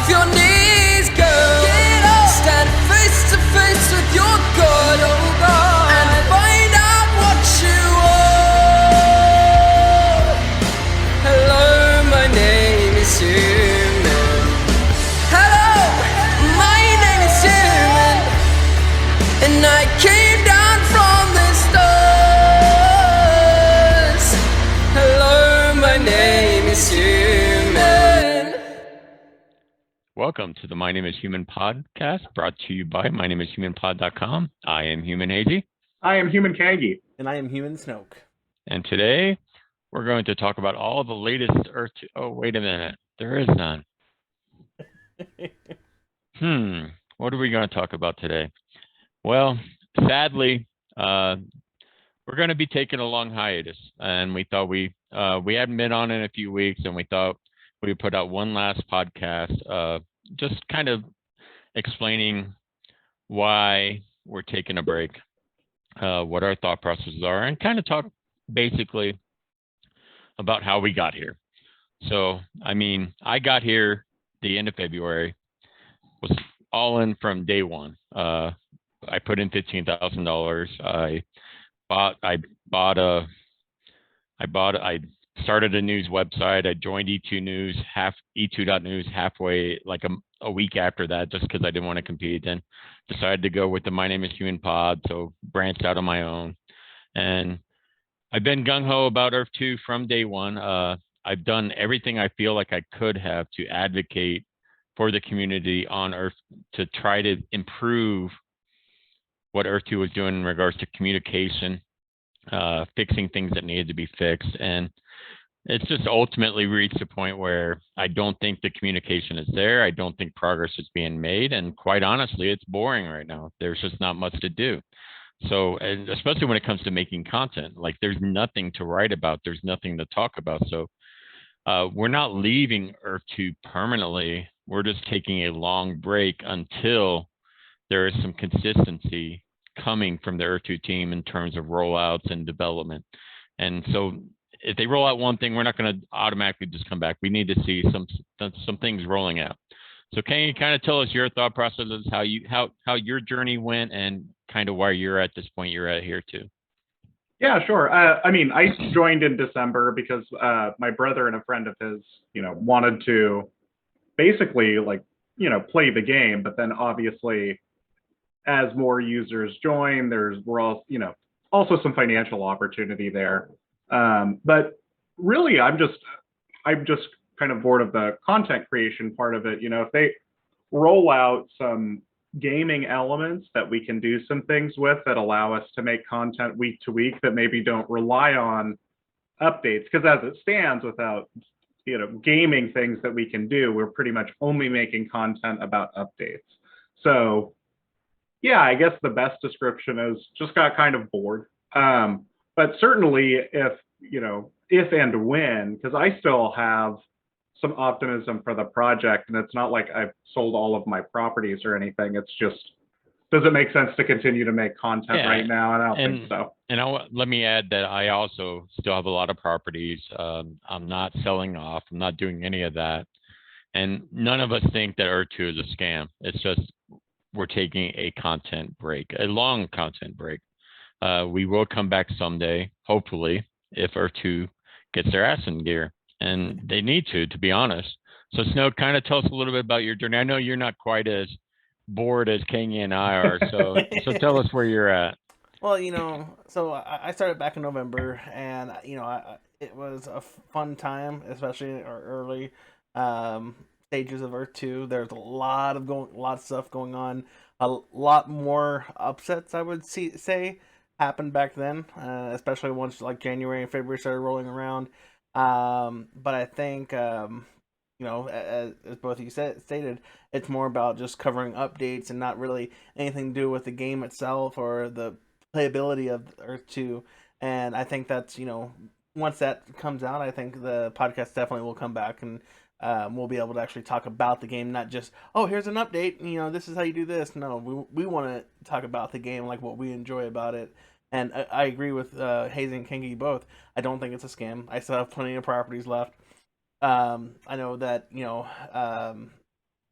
off your knees, girl. Get up. Stand face to face with your God, oh God, and find out what you are. Hello, my name is human. Hello, my name is human, and I came down from the stars. Hello, my name is human. Welcome to the My Name is Human podcast, brought to you by mynameishumanpod.com. I am Human Hazy. I am Human Kangi. And I am Human Snoke. And today, we're going to talk about all the latest Earth2. Oh, wait a minute. There is none. What are we going to talk about today? Well, sadly, we're going to be taking a long hiatus. And we thought we hadn't been on in a few weeks, and we thought we would put out one last podcast, just kind of explaining why we're taking a break, what our thought processes are, and kind of talk basically about how we got here. So, I mean, I got here the end of February, was all in from day one. I put in $15,000. I started a news website. I joined E2 News, E2.news halfway, like a week after that, just because I didn't want to compete, and decided to go with the My Name is Human pod, so branched out on my own. And I've been gung-ho about Earth2 from day one. I've done everything I feel like I could have to advocate for the community on Earth to try to improve what Earth2 was doing in regards to communication, fixing things that needed to be fixed. And it's just ultimately reached a point where I don't think the communication is there. I don't think progress is being made. And quite honestly, it's boring right now. There's just not much to do. So, and especially when it comes to making content, like there's nothing to write about. There's nothing to talk about. So we're not leaving Earth2 permanently. We're just taking a long break until there is some consistency coming from the Earth2 team in terms of rollouts and development. And so if they roll out one thing, we're not going to automatically just come back. We need to see some things rolling out. So can you kind of tell us your thought processes, how your journey went, and kind of why you're at this point you're at here too? Yeah, sure. I mean, I joined in December because my brother and a friend of his, wanted to basically play the game, but then obviously as more users join, we're all, also some financial opportunity there. But really, I'm just kind of bored of the content creation part of it. If they roll out some gaming elements that we can do some things with that allow us to make content week to week that maybe don't rely on updates, because as it stands, without gaming things that we can do, we're pretty much only making content about updates. So yeah, I guess the best description is just got kind of bored. But certainly if and when, because I still have some optimism for the project, and it's not like I've sold all of my properties or anything. It's just, does it make sense to continue to make content right now? And I don't think so. And let me add that I also still have a lot of properties. I'm not selling off. I'm not doing any of that. And none of us think that Earth2 is a scam. It's just we're taking a content break, a long content break. We will come back someday, hopefully, if Earth2 gets their ass in gear. And they need to be honest. So Snow, kind of tell us a little bit about your journey. I know you're not quite as bored as Kangi and I are, so tell us where you're at. Well, so I started back in November, and it was a fun time, especially in our early stages of Earth2. There's a lot of stuff going on, a lot more upsets, I would say, happened back then, especially once like January and February started rolling around. But I think, as both of you stated, it's more about just covering updates and not really anything to do with the game itself or the playability of Earth2. And I think that's, once that comes out, I think the podcast definitely will come back, and we'll be able to actually talk about the game, not just, oh, here's an update, this is how you do this. No, we want to talk about the game, like what we enjoy about it. And I agree with Hazy and Kangi both. I don't think it's a scam. I still have plenty of properties left. I know that,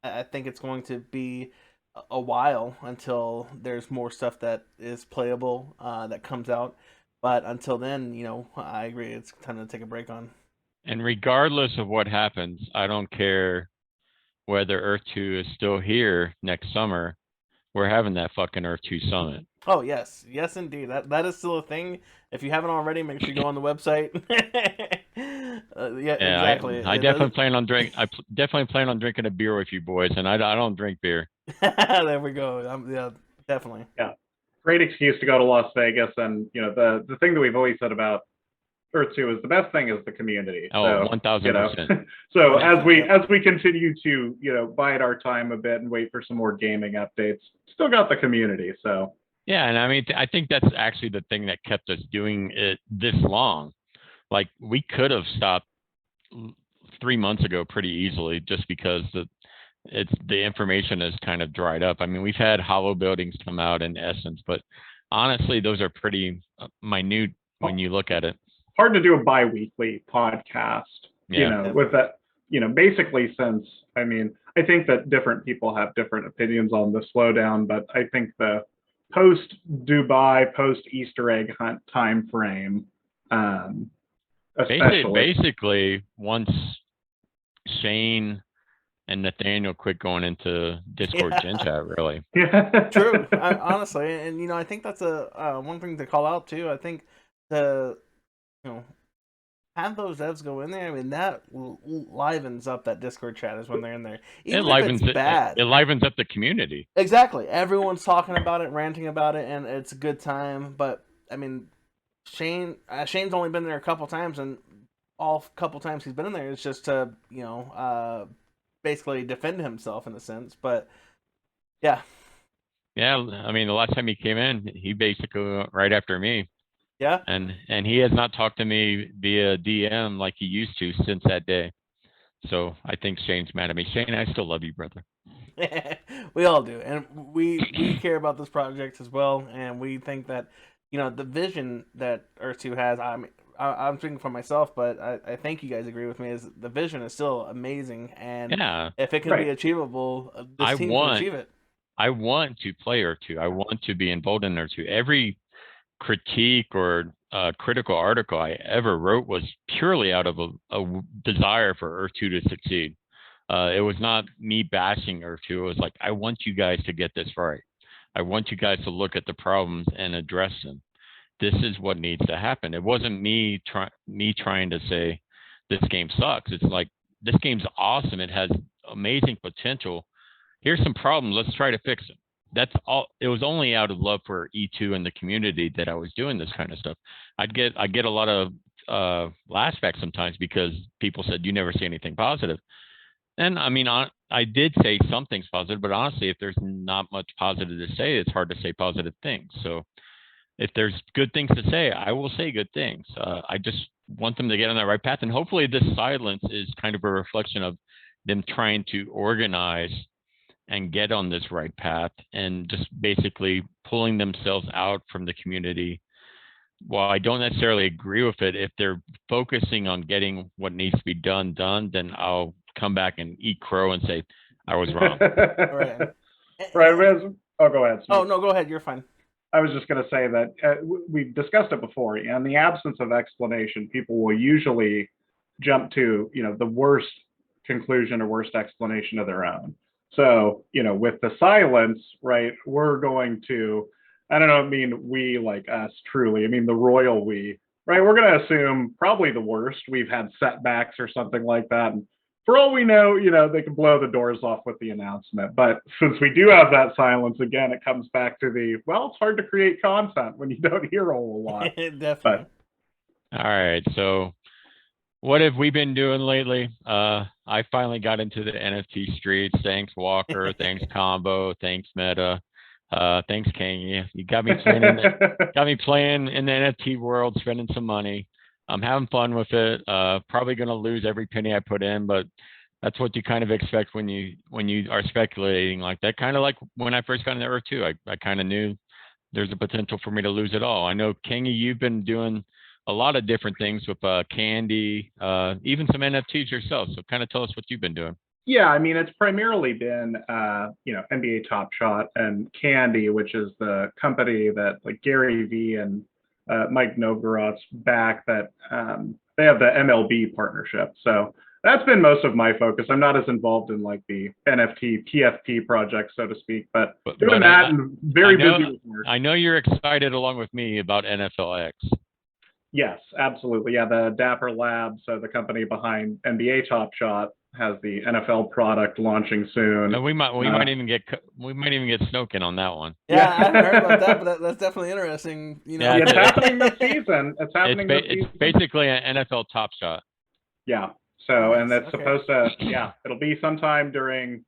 I think it's going to be a while until there's more stuff that is playable that comes out. But until then, I agree. It's time to take a break on. And regardless of what happens, I don't care whether Earth 2 is still here next summer. We're having that fucking Earth 2 summit. Oh yes, yes indeed. That is still a thing. If you haven't already, make sure you go on the website. Yeah, exactly. I definitely plan on definitely plan on drinking a beer with you boys, and I don't drink beer. There we go. Yeah, definitely. Yeah, great excuse to go to Las Vegas, and the thing that we've always said about Earth 2 is the best thing is the community. Oh, so, 1000%. So as we continue to bide our time a bit and wait for some more gaming updates, still got the community. So yeah, and I mean I think that's actually the thing that kept us doing it this long. Like we could have stopped 3 months ago pretty easily, just because the information has kind of dried up. I mean, we've had hollow buildings come out in Essence, but honestly, those are pretty minute when you look at it. Hard to do a bi-weekly podcast, with that, basically since, I think that different people have different opinions on the slowdown, but I think the post-Dubai, post-Easter egg hunt time frame, especially. Basically, once Shane and Nathaniel quit going into Discord Gen Chat, really. Yeah. True. Honestly, and I think that's a one thing to call out too. I think the have those devs go in there. I mean, that livens up that Discord chat is when they're in there. Even if it's bad. It livens up the community. Exactly. Everyone's talking about it, ranting about it, and it's a good time. But I mean, Shane's only been there a couple times, and all couple times he's been in there, it's just to basically defend himself in a sense. But yeah. Yeah, I mean, the last time he came in, he basically went right after me. Yeah. And he has not talked to me via DM like he used to since that day. So I think Shane's mad at me. Shane, I still love you, brother. We all do, and we care about this project as well, and we think that the vision that Earth2 has. I'm speaking for myself, but I think you guys agree with me. Is the vision is still amazing, and if it can be achievable, this team can achieve it. I want to play Earth2. I want to be involved in Earth2. Every critique or critical article I ever wrote was purely out of a desire for Earth2 to succeed. It was not me bashing Earth2. It was like, I want you guys to get this right. I want you guys to look at the problems and address them. This is what needs to happen. It wasn't me trying to say this game sucks. It's like, this game's awesome. It has amazing potential. Here's some problems. Let's try to fix them. That's all. It was only out of love for E2 and the community that I was doing this kind of stuff. I get a lot of lashback sometimes because people said you never see anything positive. And I mean, I did say some things positive, but honestly, if there's not much positive to say, it's hard to say positive things. So if there's good things to say, I will say good things. I just want them to get on that right path. And hopefully this silence is kind of a reflection of them trying to organize and get on this right path and just basically pulling themselves out from the community. While I don't necessarily agree with it, if they're focusing on getting what needs to be done, then I'll come back and eat crow and say, I was wrong. Right. Oh, go ahead, Steve. Oh, no, go ahead. You're fine. I was just going to say that we've discussed it before. In the absence of explanation, people will usually jump to, the worst conclusion or worst explanation of their own. So, with the silence, right, we're going to, I don't mean we like us truly, I mean the royal we, right? We're going to assume probably the worst. We've had setbacks or something like that. And for all we know, they can blow the doors off with the announcement. But since we do have that silence, again, it comes back to it's hard to create content when you don't hear a whole lot. Definitely. All right, so what have we been doing lately? I finally got into the NFT streets. Thanks, Walker. Thanks, Combo. Thanks, Meta. Thanks, King. You got me playing in the NFT world, spending some money. I'm having fun with it. Probably going to lose every penny I put in, but that's what you kind of expect when you are speculating like that. Kind of like when I first got into Earth2, I kind of knew there's a potential for me to lose it all. I know, Kingy, you've been doing a lot of different things with Candy, even some NFTs yourself. So kind of tell us what you've been doing. Yeah, I mean, it's primarily been, NBA Top Shot and Candy, which is the company that like Gary Vee and Mike Novgorod's back that they have the MLB partnership. So that's been most of my focus. I'm not as involved in like the NFT, PFP project, so to speak, but doing that and very busy with work. I know you're excited along with me about NFLX. Yes, absolutely. Yeah, the Dapper Labs, so the company behind NBA Top Shot, has the NFL product launching soon. And we might even get Snoke in on that one. Yeah, I haven't heard about that, but that's definitely interesting. Yeah, it's happening this season. It's happening this season. It's basically an NFL Top Shot. Yeah. So, and that's Okay. supposed to, it'll be sometime during,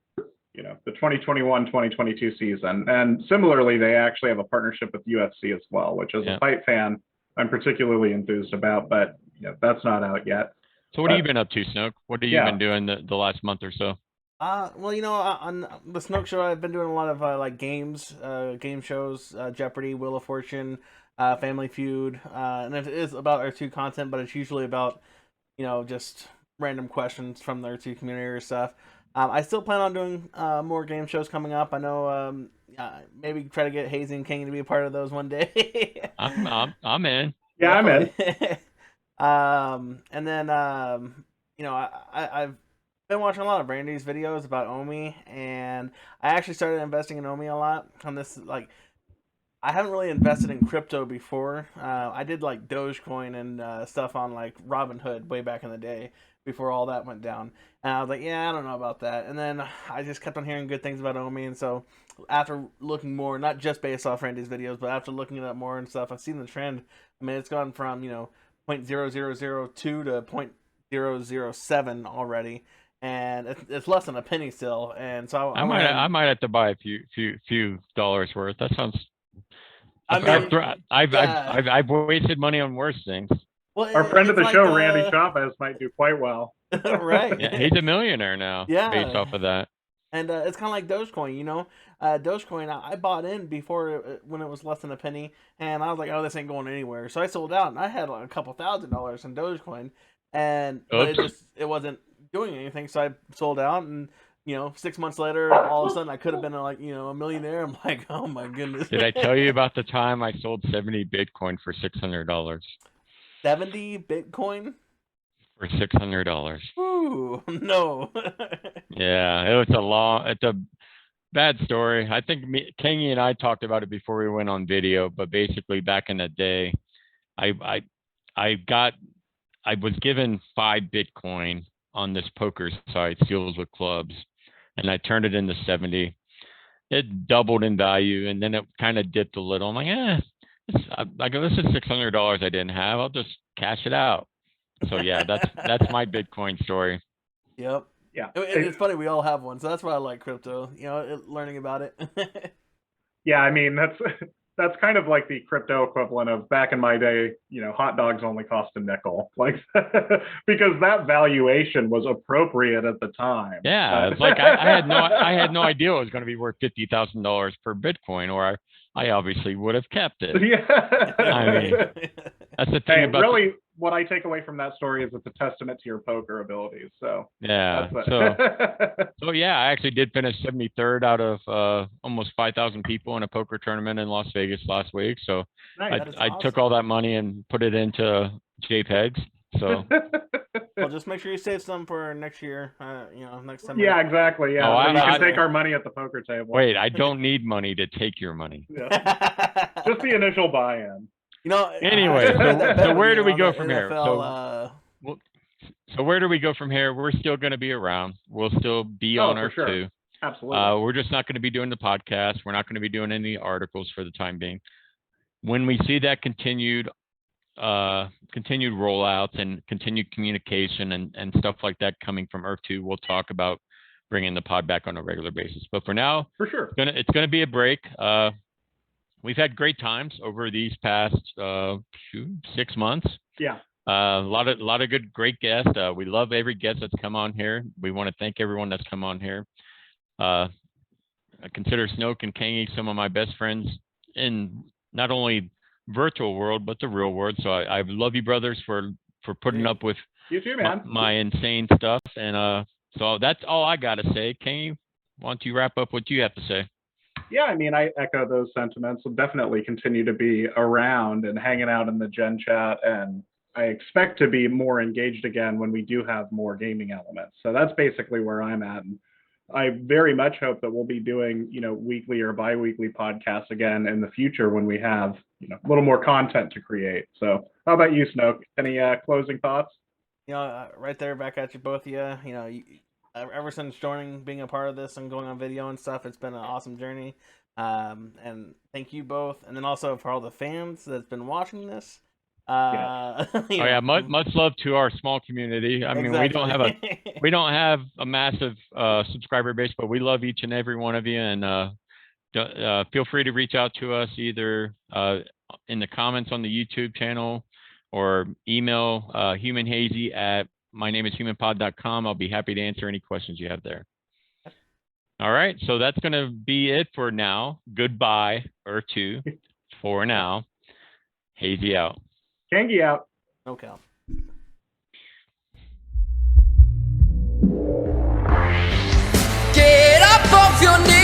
the 2021-2022 season. And similarly, they actually have a partnership with UFC as well, which as a fight fan, I'm particularly enthused about, but that's not out yet. So what have you been up to, Snoke? What have you been doing the last month or so? Well, on the Snoke Show, I've been doing a lot of like games, game shows, Jeopardy, Wheel of Fortune, Family Feud, and it is about Earth2 content, but it's usually about, just random questions from the Earth2 community or stuff. I still plan on doing more game shows coming up. I know maybe try to get Hazy and King to be a part of those one day. I'm in. Yeah, I'm in. And then I've been watching a lot of Randy's videos about Omi, and I actually started investing in Omi a lot on this. Like, I haven't really invested in crypto before. I did like Dogecoin and stuff on like Robinhood way back in the day before all that went down. And I was like, yeah, I don't know about that. And then I just kept on hearing good things about Omi, and so after looking more, not just based off Randy's videos, but after looking it up more and stuff, I've seen the trend. I mean, it's gone from 0.0002 to 0.007 already, and it's less than a penny still. And so I might have to buy a few dollars worth. That sounds. I mean, I've wasted money on worse things. Well, our friend of the show, like, Randy Chavez, might do quite well. Right. Yeah, he's a millionaire now. Yeah. Based off of that. And it's kind of like Dogecoin, Dogecoin, I bought in before when it was less than a penny, and I was like, oh, this ain't going anywhere. So I sold out, and I had like a couple $1,000s in Dogecoin, and but it wasn't doing anything. So I sold out, and 6 months later, all of a sudden, I could have been like, a millionaire. I'm like, oh my goodness. Did I tell you about the time I sold 70 Bitcoin for $600? 70 Bitcoin? For $600. Ooh, no. Yeah, it's a bad story. I think Kingy and I talked about it before we went on video, but basically back in the day, I was given 5 Bitcoin on this poker site, Seals with Clubs, and I turned it into 70. It doubled in value, and then it kind of dipped a little. I'm like, this is $600 I didn't have. I'll just cash it out. So yeah, that's my Bitcoin story. Yep. Yeah. It's funny, we all have one, so that's why I like crypto. Learning about it. Yeah, I mean that's kind of like the crypto equivalent of back in my day. Hot dogs only cost a nickel, like because that valuation was appropriate at the time. Yeah, it's like I had no idea it was going to be worth $50,000 per Bitcoin, or I obviously would have kept it. Yeah. I mean, that's the thing about really. What I take away from that story is it's a testament to your poker abilities. So yeah, so yeah, I actually did finish 73rd out of almost 5,000 people in a poker tournament in Las Vegas last week. So nice. I took all that money and put it into JPEGs. So well, just make sure you save some for next year. Next time. Yeah, exactly. Yeah, Oh, you can take our money at the poker table. Wait, I don't need money to take your money. Yeah. Just the initial buy-in. Anyway, so where do we go from here? NFL, So where do we go from here? We're still going to be around. We'll still be on Earth 2. Absolutely. We're just not going to be doing the podcast. We're not going to be doing any articles for the time being. When we see that continued rollouts and continued communication and stuff like that coming from Earth 2, we'll talk about bringing the pod back on a regular basis. But for now, for sure, it's going to be a break. We've had great times over these past 6 months. Yeah. A lot of great guests. We love every guest that's come on here. We want to thank everyone that's come on here. I consider Snoke and Kangi some of my best friends in not only virtual world but the real world. So I love you, brothers, for putting up with you too, man. my insane stuff. And So that's all I got to say. Why don't you wrap up what you have to say? Yeah, I mean, I echo those sentiments. Will definitely continue to be around and hanging out in the Gen chat, and I expect to be more engaged again when we do have more gaming elements. So that's basically where I'm at. And I very much hope that we'll be doing, weekly or bi-weekly podcasts again in the future when we have, a little more content to create. So how about you, Snoke? Any closing thoughts? Right there, back at you, both of you. Ever since joining, being a part of this and going on video and stuff, it's been an awesome journey. And thank you both, and then also for all the fans that's been watching this. Much love to our small community. I mean, we don't have a massive subscriber base, but we love each and every one of you, and feel free to reach out to us either in the comments on the YouTube channel or email humanhazy@mynameishumanpod.com. I'll be happy to answer any questions you have there. All right, so that's going to be it for now. Goodbye, Earth2, for now. Hazy out. Kangi out. Okay. Get up off your knees.